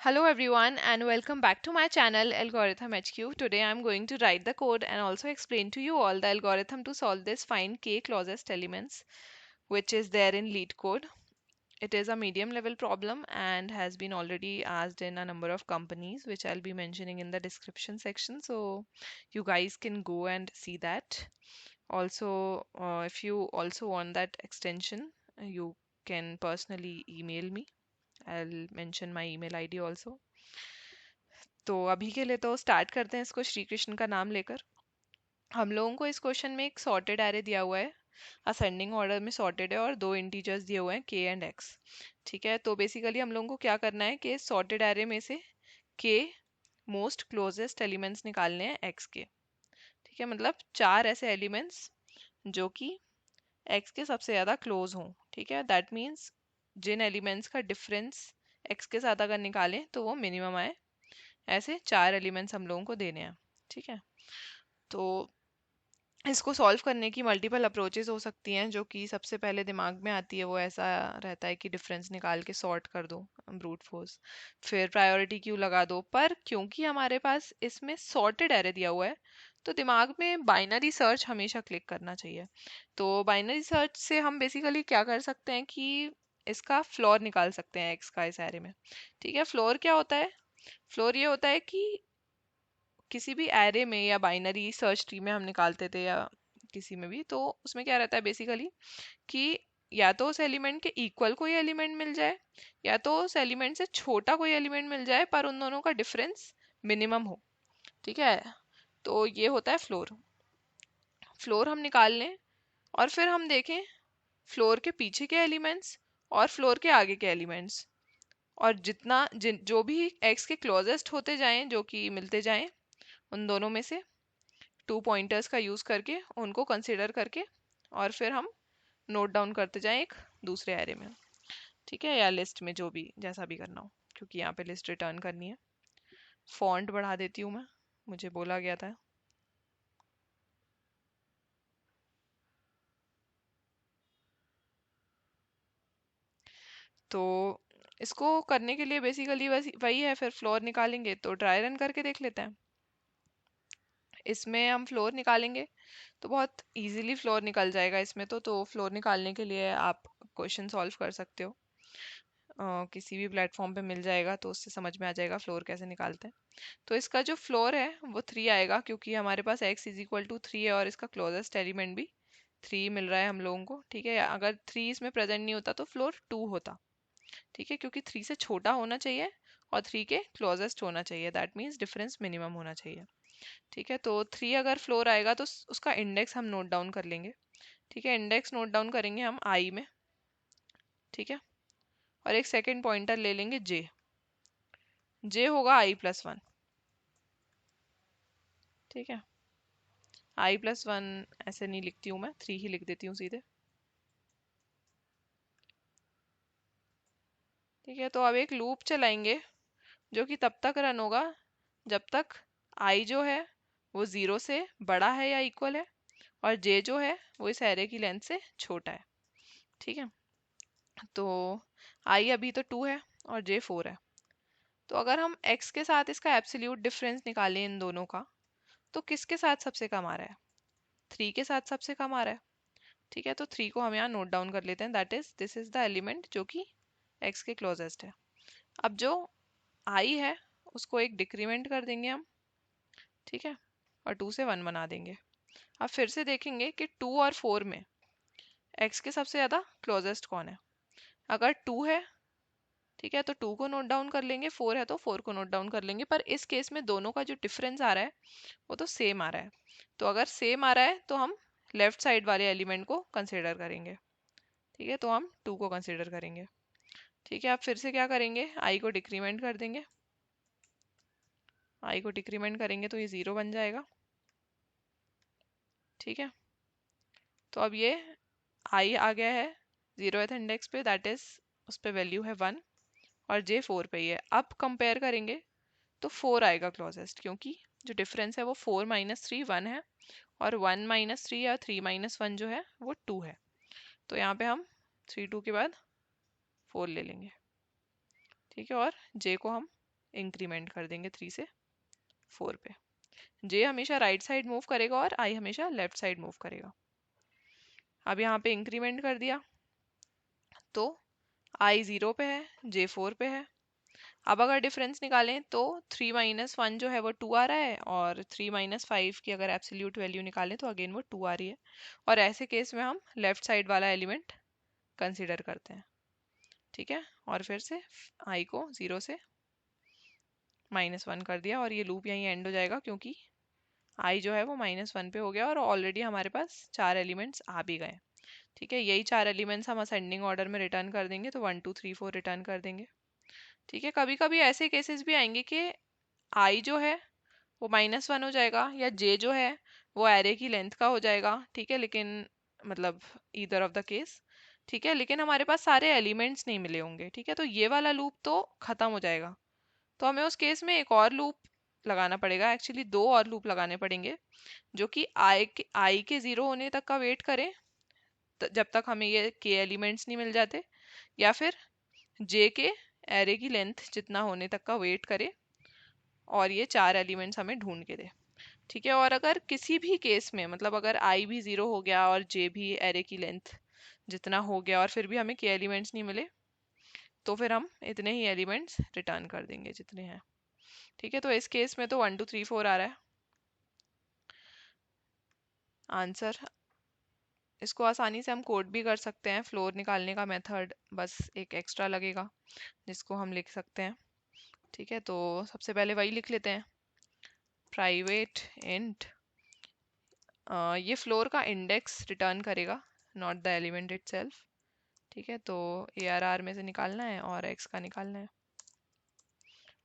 Hello everyone and welcome back to my channel Algorithm HQ. Today I'm going to write the code and also explain to you all the algorithm to solve this find k closest elements which is there in LeetCode. It is a medium level problem and has been already asked in a number of companies which I'll be mentioning in the description section, so you guys can go and see that. Also, if you also want that extension, you can personally email me. I'll mention my email ID also. तो अभी के लिए तो start करते हैं इसको श्री कृष्ण का नाम लेकर। हम लोगों को इस क्वेश्चन में एक सॉर्टेड एरे दिया हुआ है, असेंडिंग ऑर्डर में सॉर्टेड है और दो इंटीजर्स दिए हुए हैं के एंड एक्स। ठीक है, तो बेसिकली हम लोगों को क्या करना है कि सॉर्टेड एरे में से के मोस्ट क्लोजेस्ट एलिमेंट्स निकालने हैं एक्स के। ठीक है, मतलब चार ऐसे एलिमेंट्स जो कि एक्स के सबसे ज़्यादा क्लोज हों। ठीक है, दैट मीन्स जिन एलिमेंट्स का डिफरेंस एक्स के साथ अगर निकालें तो वो मिनिमम आए, ऐसे चार एलिमेंट्स हम लोगों को देने हैं। ठीक है, तो इसको सॉल्व करने की मल्टीपल अप्रोचेस हो सकती हैं। जो कि सबसे पहले दिमाग में आती है वो ऐसा रहता है कि डिफरेंस निकाल के सॉर्ट कर दो, ब्रूट फोर्स, फिर प्रायोरिटी क्यू लगा दो। पर क्योंकि हमारे पास इसमें सॉर्टेड एरे दिया हुआ है तो दिमाग में बाइनरी सर्च हमेशा क्लिक करना चाहिए। तो बाइनरी सर्च से हम बेसिकली क्या कर सकते हैं कि इसका फ्लोर निकाल सकते हैं एक्स का इस एरे में। ठीक है, फ्लोर क्या होता है? फ्लोर ये होता है कि किसी भी एरे में या बाइनरी सर्च ट्री में हम निकालते थे या किसी में भी, तो उसमें क्या रहता है बेसिकली कि या तो उस एलिमेंट के इक्वल कोई एलिमेंट मिल जाए या तो उस एलिमेंट से छोटा कोई एलिमेंट मिल जाए पर उन दोनों का डिफरेंस मिनिमम हो। ठीक है, तो ये होता है फ्लोर। फ्लोर हम निकाल लें और फिर हम देखें फ्लोर के पीछे के एलिमेंट्स और फ्लोर के आगे के एलिमेंट्स, और जितना जो भी एक्स के क्लोजेस्ट होते जाएं, जो कि मिलते जाएं, उन दोनों में से टू पॉइंटर्स का यूज़ करके उनको कंसिडर करके और फिर हम नोट डाउन करते जाएं एक दूसरे एरे में। ठीक है, या लिस्ट में, जो भी जैसा भी करना हो, क्योंकि यहाँ पे लिस्ट रिटर्न करनी है। फॉन्ट बढ़ा देती हूँ मैं, मुझे बोला गया था। तो इसको करने के लिए बेसिकली बस वही है, फिर फ्लोर निकालेंगे। तो ट्राई रन करके देख लेते हैं। इसमें हम फ्लोर निकालेंगे तो बहुत इजीली फ्लोर निकल जाएगा इसमें। तो फ्लोर निकालने के लिए आप क्वेश्चन सॉल्व कर सकते हो, किसी भी प्लेटफॉर्म पे मिल जाएगा तो उससे समझ में आ जाएगा फ्लोर कैसे निकालते हैं। तो इसका जो फ्लोर है वो 3 आएगा, क्योंकि हमारे पास x इज इक्वल टू 3 है और इसका क्लोजेस्ट एलिमेंट भी 3 मिल रहा है हम लोगों को। ठीक है, अगर 3 इसमें प्रेजेंट नहीं होता तो फ्लोर 2 होता। ठीक है, क्योंकि 3 से छोटा होना चाहिए और 3 के क्लोजेस्ट होना चाहिए, दैट मीन्स डिफरेंस मिनिमम होना चाहिए। ठीक है, तो 3 अगर फ्लोर आएगा तो उसका इंडेक्स हम नोट डाउन कर लेंगे। ठीक है, इंडेक्स नोट डाउन करेंगे हम आई में। ठीक है, और एक सेकेंड पॉइंटर ले लेंगे जे। जे होगा i+1। ठीक है, i+1 ऐसे नहीं लिखती हूँ मैं, 3 ही लिख देती हूँ सीधे। ठीक है, तो अब एक लूप चलाएंगे जो कि तब तक रन होगा जब तक i जो है वो 0 से बड़ा है या इक्वल है और j जो है वो इस एरे की लेंथ से छोटा है। ठीक है, तो i अभी तो 2 है और j 4 है। तो अगर हम x के साथ इसका एब्सोल्यूट डिफरेंस निकालें इन दोनों का, तो किसके साथ सबसे कम आ रहा है? 3 के साथ सबसे कम आ रहा है। ठीक है, तो 3 को हम यहाँ नोट डाउन कर लेते हैं, that is this is the element जो कि x के क्लोजेस्ट है। अब जो i है उसको एक डिक्रीमेंट कर देंगे हम। ठीक है, और 2 से 1 बना देंगे। अब फिर से देखेंगे कि 2 और 4 में x के सबसे ज़्यादा क्लोजेस्ट कौन है। अगर 2 है, ठीक है, तो 2 को नोट डाउन कर लेंगे, 4 है तो 4 को नोट डाउन कर लेंगे। पर इस केस में दोनों का जो डिफरेंस आ रहा है वो तो सेम आ रहा है। तो अगर सेम आ रहा है तो हम लेफ्ट साइड वाले एलिमेंट को कंसिडर करेंगे। ठीक है, तो हम 2 को कंसिडर करेंगे। ठीक है, अब फिर से क्या करेंगे, आई को डिक्रीमेंट कर देंगे। आई को डिक्रीमेंट करेंगे तो ये 0 बन जाएगा। ठीक है, तो अब ये आई आ गया है 0th इंडेक्स पे, दैट इज उस पर वैल्यू है 1 और जे 4 पे ही है। अब कंपेयर करेंगे तो 4 आएगा क्लोजेस्ट, क्योंकि जो डिफरेंस है वो 4 - 3 1 है और 1 - 3 या 3 - 1 जो है वो 2 है। तो यहाँ पे हम 3 2 के बाद 4 ले लेंगे। ठीक है, और जे को हम इंक्रीमेंट कर देंगे 3 से 4 पे। जे हमेशा राइट साइड मूव करेगा और आई हमेशा लेफ्ट साइड मूव करेगा। अब यहाँ पे इंक्रीमेंट कर दिया तो आई 0 पे है, जे 4 पे है। अब अगर डिफरेंस निकालें तो 3 माइनस 1 जो है वो 2 आ रहा है, और 3 माइनस 5 की अगर एब्सोल्यूट वैल्यू निकालें तो अगेन वो 2 आ रही है। और ऐसे केस में हम लेफ्ट साइड वाला एलिमेंट कंसिडर करते हैं। ठीक है, और फिर से आई को 0 से -1 कर दिया, और ये लूप यहीं एंड हो जाएगा क्योंकि आई जो है वो -1 पे हो गया और ऑलरेडी हमारे पास 4 एलिमेंट्स आ भी गए। ठीक है, यही 4 एलिमेंट्स हम असेंडिंग ऑर्डर में रिटर्न कर देंगे, तो 1 2 3 4 रिटर्न कर देंगे। ठीक है, कभी कभी ऐसे केसेस भी आएंगे कि आई जो है वो -1 हो जाएगा, या जे जो है वो एरे की लेंथ का हो जाएगा। ठीक है, लेकिन मतलब ईदर ऑफ द केस। ठीक है, लेकिन हमारे पास सारे एलिमेंट्स नहीं मिले होंगे। ठीक है, तो ये वाला लूप तो खत्म हो जाएगा। तो हमें उस केस में एक और लूप लगाना पड़ेगा, एक्चुअली 2 और लूप लगाने पड़ेंगे, जो कि आई के 0 होने तक का वेट करें जब तक हमें ये के एलिमेंट्स नहीं मिल जाते, या फिर जे के एरे की लेंथ जितना होने तक का वेट करे और ये 4 एलिमेंट्स हमें ढूंढ के दे। ठीक है, और अगर किसी भी केस में मतलब अगर आई भी 0 हो गया और जे भी एरे की लेंथ जितना हो गया और फिर भी हमें के एलिमेंट्स नहीं मिले, तो फिर हम इतने ही एलिमेंट्स रिटर्न कर देंगे जितने हैं। ठीक है, तो इस केस में तो 1 2 3 4 आ रहा है आंसर। इसको आसानी से हम कोड भी कर सकते हैं, फ्लोर निकालने का मेथड बस एक एक्स्ट्रा लगेगा जिसको हम लिख सकते हैं। ठीक है, तो सबसे पहले वही लिख लेते हैं, प्राइवेट इंट, ये फ्लोर का इंडेक्स रिटर्न करेगा, नॉट द एलिमेंट इटसेल्फ। ठीक है, तो ARR में से निकालना है और x का निकालना है।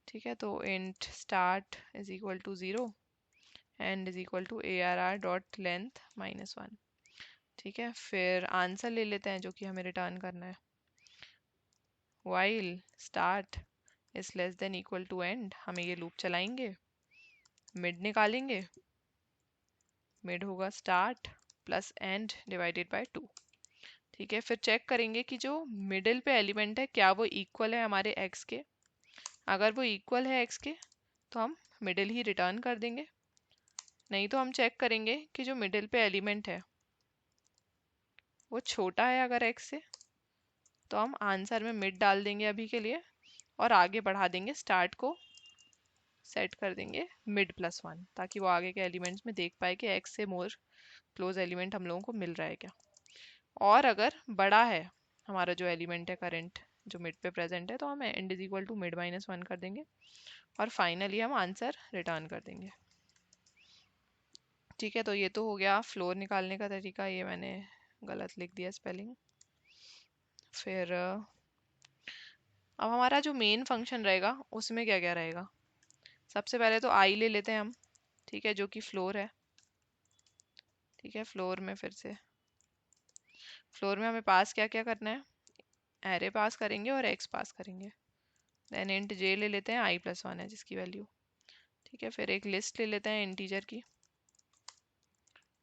ठीक है, तो int start is equal to 0 end is equal to ARR dot length -1। ठीक है, फिर आंसर ले लेते हैं जो कि हमें रिटर्न करना है। While start is less than equal to end, हमें ये लूप चलाएंगे, मिड निकालेंगे, मिड होगा start plus end divided by 2। ठीक है, फिर चेक करेंगे कि जो मिडिल पे एलिमेंट है क्या वो इक्वल है हमारे x के। अगर वो इक्वल है x के तो हम मिडिल ही रिटर्न कर देंगे, नहीं तो हम चेक करेंगे कि जो मिडिल पे एलिमेंट है वो छोटा है अगर x से, तो हम आंसर में मिड डाल देंगे अभी के लिए और आगे बढ़ा देंगे, स्टार्ट को सेट कर देंगे मिड +1, ताकि वो आगे के एलिमेंट्स में देख पाए कि x से मोर क्लोज एलिमेंट हम लोगों को मिल रहा है क्या। और अगर बड़ा है हमारा जो एलिमेंट है करंट जो मिड पे प्रेजेंट है, तो हम end is equal to mid -1 कर देंगे और फाइनली हम आंसर रिटर्न कर देंगे। ठीक है, तो ये तो हो गया फ्लोर निकालने का तरीका, ये मैंने गलत लिख दिया स्पेलिंग। फिर अब हमारा जो मेन फंक्शन रहेगा उसमें क्या क्या रहेगा। सबसे पहले तो आई ले लेते हैं हम, ठीक है, जो कि फ्लोर है। ठीक है, फ्लोर में फिर से फ्लोर में हमें पास क्या क्या करना है, एरे पास करेंगे और एक्स पास करेंगे। देन इंट जे ले लेते हैं, i+1 है जिसकी वैल्यू। ठीक है, फिर एक लिस्ट ले लेते हैं इंटीजर की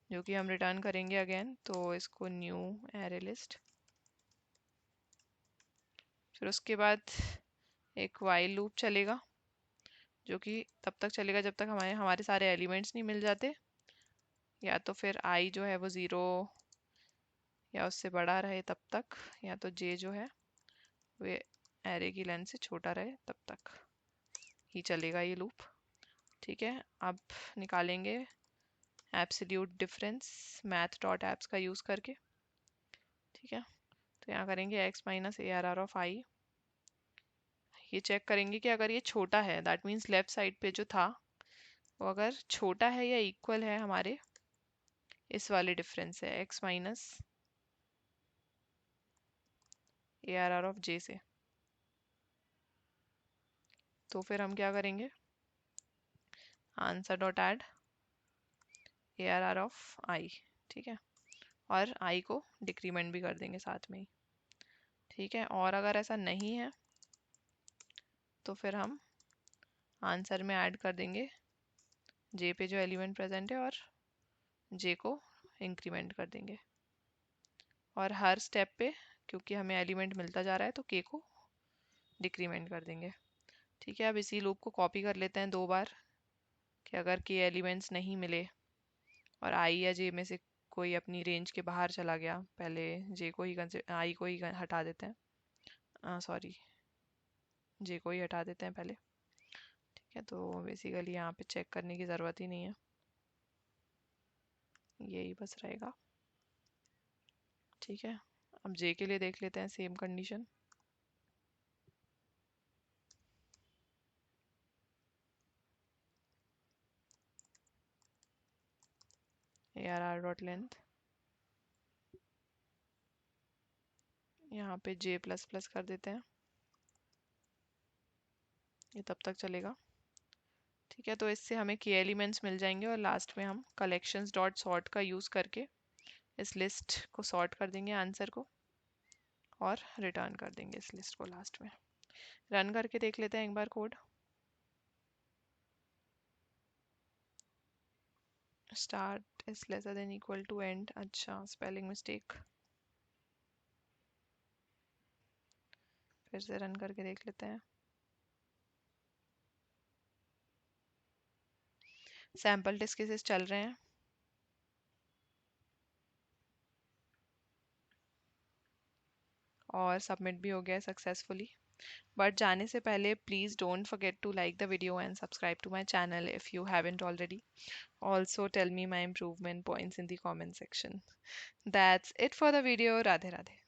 जो कि हम रिटर्न करेंगे अगेन, तो इसको न्यू एरे लिस्ट। फिर उसके बाद एक वाइल लूप चलेगा जो कि तब तक चलेगा जब तक हमारे हमारे सारे एलिमेंट्स नहीं मिल जाते, या तो फिर आई जो है वो 0 या उससे बड़ा रहे तब तक, या तो जे जो है वे एरे की लेंथ से छोटा रहे तब तक ही चलेगा ये लूप। ठीक है, अब निकालेंगे absolute difference math dot apps का यूज़ करके। ठीक है, तो यहाँ करेंगे x माइनस ARR ऑफ आई। ये चेक करेंगे कि अगर ये छोटा है, दैट मीन्स लेफ्ट साइड पे जो था वो अगर छोटा है या इक्वल है हमारे इस वाले डिफरेंस है x minus ARR of J से, तो फिर हम क्या करेंगे, answer dot add ARR of I. ठीक है, और आई को डिक्रीमेंट भी कर देंगे साथ में ही। ठीक है, और अगर ऐसा नहीं है तो फिर हम आंसर में ऐड कर देंगे जे पे जो एलिमेंट प्रेजेंट है और जे को इंक्रीमेंट कर देंगे, और हर स्टेप पे क्योंकि हमें एलिमेंट मिलता जा रहा है तो के को डिक्रीमेंट कर देंगे। ठीक है, अब इसी लूप को कॉपी कर लेते हैं 2 बार कि अगर के एलिमेंट्स नहीं मिले और आई या जे में से कोई अपनी रेंज के बाहर चला गया, पहले जे को ही आई को ही हटा देते हैं, सॉरी जे को ही हटा देते हैं पहले। ठीक है, तो बेसिकली यहाँ पे चेक करने की ज़रूरत ही नहीं है, यही बस रहेगा। ठीक है, अब जे के लिए देख लेते हैं same condition. ARR dot length, यहाँ पे जे प्लस प्लस कर देते हैं, ये तब तक चलेगा। ठीक है, तो इससे हमें के एलिमेंट्स मिल जाएंगे और लास्ट में हम कलेक्शंस डॉट सॉर्ट का यूज़ करके इस लिस्ट को सॉर्ट कर देंगे आंसर को और रिटर्न कर देंगे इस लिस्ट को लास्ट में। रन करके देख लेते हैं एक बार code. Start is lesser than equal to end, अच्छा स्पेलिंग मिस्टेक, फिर से रन करके देख लेते हैं। सैम्पल टेस्ट केसेस चल रहे हैं। और सबमिट भी हो गया है सक्सेसफुली। बट जाने से पहले please don't forget to like the video and subscribe to my channel if you haven't already. Also tell me my improvement points in the comment section. That's it for the video. Radhe Radhe.